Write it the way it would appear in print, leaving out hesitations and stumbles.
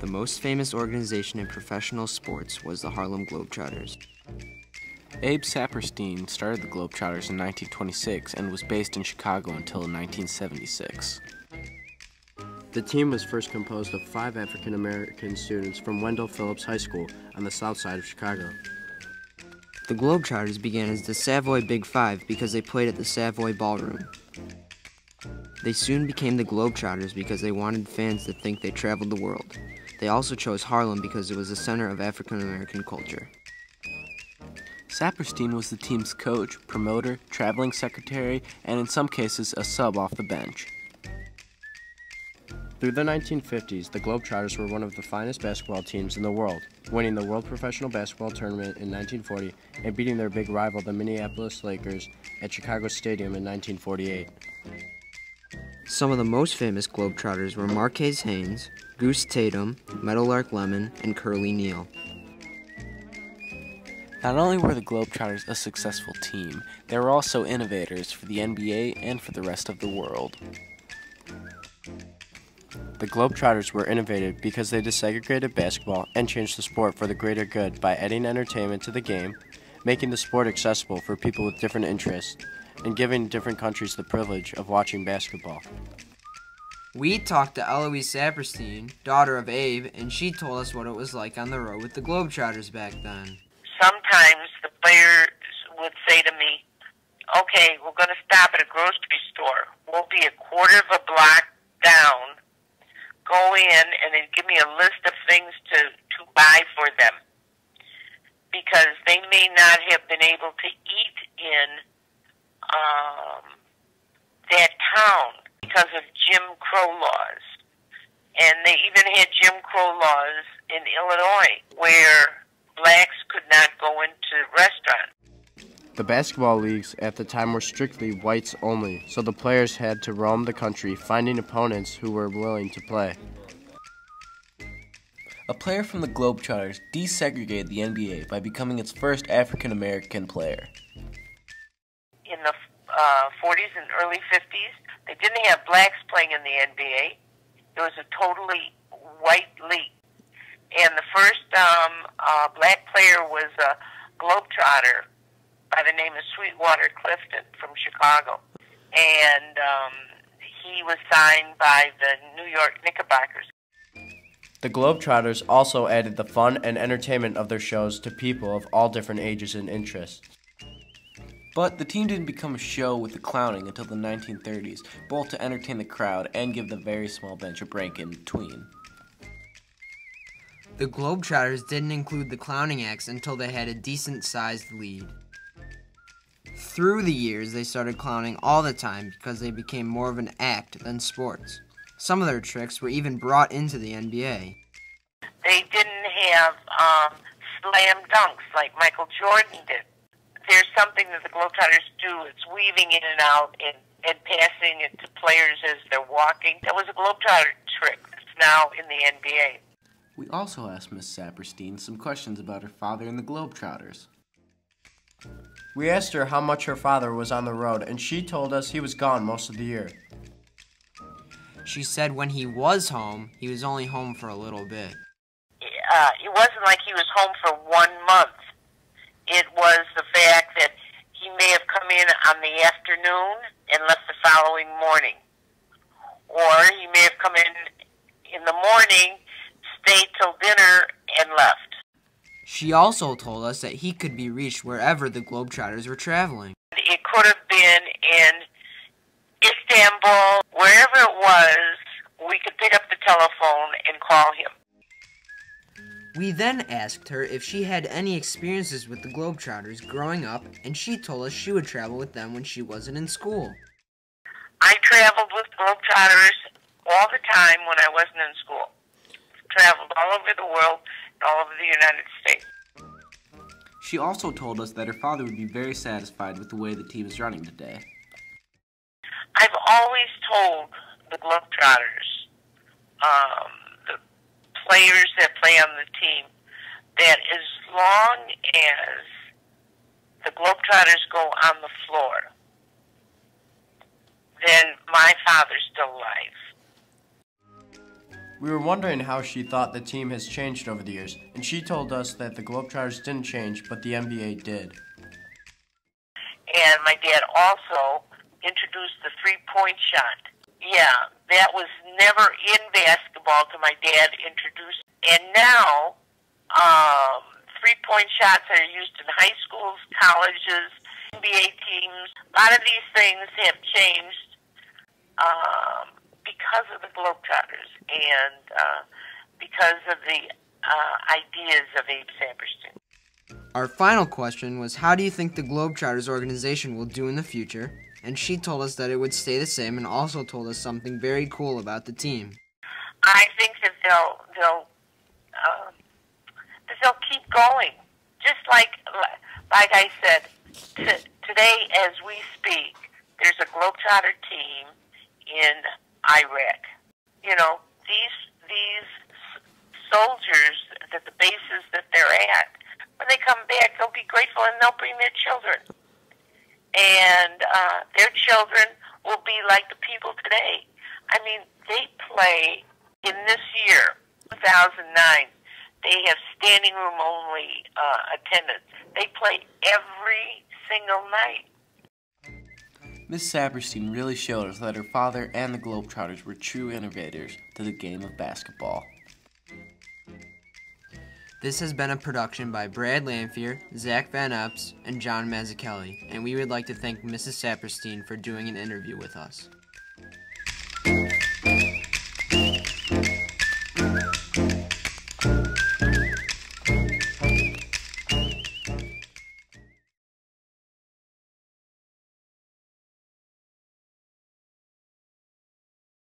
The most famous organization in professional sports was the Harlem Globetrotters. Abe Saperstein started the Globetrotters in 1926 and was based in Chicago until 1976. The team was first composed of 5 African American students from Wendell Phillips High School on the south side of Chicago. The Globetrotters began as the Savoy Big Five because they played at the Savoy Ballroom. They soon became the Globetrotters because they wanted fans to think they traveled the world. They also chose Harlem because it was the center of African American culture. Saperstein was the team's coach, promoter, traveling secretary, and in some cases a sub off the bench. Through the 1950s, the Globetrotters were one of the finest basketball teams in the world, winning the World Professional Basketball Tournament in 1940 and beating their big rival, the Minneapolis Lakers, at Chicago Stadium in 1948. Some of the most famous Globetrotters were Marquez Haynes, Goose Tatum, Meadowlark Lemon, and Curly Neal. Not only were the Globetrotters a successful team, they were also innovators for the NBA and for the rest of the world. The Globetrotters were innovative because they desegregated basketball and changed the sport for the greater good by adding entertainment to the game, making the sport accessible for people with different interests, and giving different countries the privilege of watching basketball. We talked to Eloise Saperstein, daughter of Abe, and she told us what it was like on the road with the Globetrotters back then. Sometimes the players would say to me, okay, we're going to stop at a grocery store. We'll be a quarter of a block down. Go in and then give me a list of things to buy for them. Because they may not have been able to eat in that town because of Jim Crow laws. And they even had Jim Crow laws in Illinois where blacks could not go into restaurants. The basketball leagues at the time were strictly whites only, so the players had to roam the country finding opponents who were willing to play. A player from the Globetrotters desegregated the NBA by becoming its first African American player. In the 40s and early 50s, they didn't have blacks playing in the NBA. It was a totally white league. And the first black player was a Globetrotter by the name of Sweetwater Clifton from Chicago. And he was signed by the New York Knickerbockers. The Globetrotters also added the fun and entertainment of their shows to people of all different ages and interests. But the team didn't become a show with the clowning until the 1930s, both to entertain the crowd and give the very small bench a break in between. The Globetrotters didn't include the clowning acts until they had a decent-sized lead. Through the years, they started clowning all the time because they became more of an act than sports. Some of their tricks were even brought into the NBA. They didn't have slam dunks like Michael Jordan did. There's something that the Globetrotters do. It's weaving in and out and passing it to players as they're walking. That was a Globetrotter trick. It's now in the NBA. We also asked Miss Saperstein some questions about her father and the Globetrotters. We asked her how much her father was on the road, and she told us he was gone most of the year. She said when he was home, he was only home for a little bit. It wasn't like he was home for 1 month. It was the fact that he may have come in on the afternoon and left the following morning. Or he may have come in the morning, stayed till dinner, and left. She also told us that he could be reached wherever the Globetrotters were traveling. It could have been in Istanbul, wherever it was, we could pick up the telephone and call him. We then asked her if she had any experiences with the Globetrotters growing up, and she told us she would travel with them when she wasn't in school. I traveled with Globetrotters all the time when I wasn't in school. Traveled all over the world and all over the United States. She also told us that her father would be very satisfied with the way the team is running today. I've always told the Globetrotters, the players that play on the team, that as long as the Globetrotters go on the floor, then my father's still alive. We were wondering how she thought the team has changed over the years, and she told us that the Globetrotters didn't change, but the NBA did. And my dad also introduced the three-point shot. Yeah, that was never in basketball till my dad introduced it. And now, three-point shots are used in high schools, colleges, NBA teams. A lot of these things have changed because of the Globetrotters and because of the ideas of Abe Saperstein. Our final question was, how do you think the Globetrotters organization will do in the future? And she told us that it would stay the same, and also told us something very cool about the team. I think that they'll keep going. Just like I said, today as we speak, there's a Globetrotter team in Iraq. You know, these soldiers at the bases that they're at, when they come back, they'll be grateful and they'll bring their children. And their children will be like the people today. I mean, they play in this year, 2009. They have standing room only attendance. They play every single night. Miss Saperstein really showed us that her father and the Globetrotters were true innovators to the game of basketball. This has been a production by Brad Lamphere, Zach Van Epps, and John Mazzucchelli, and we would like to thank Mrs. Saperstein for doing an interview with us.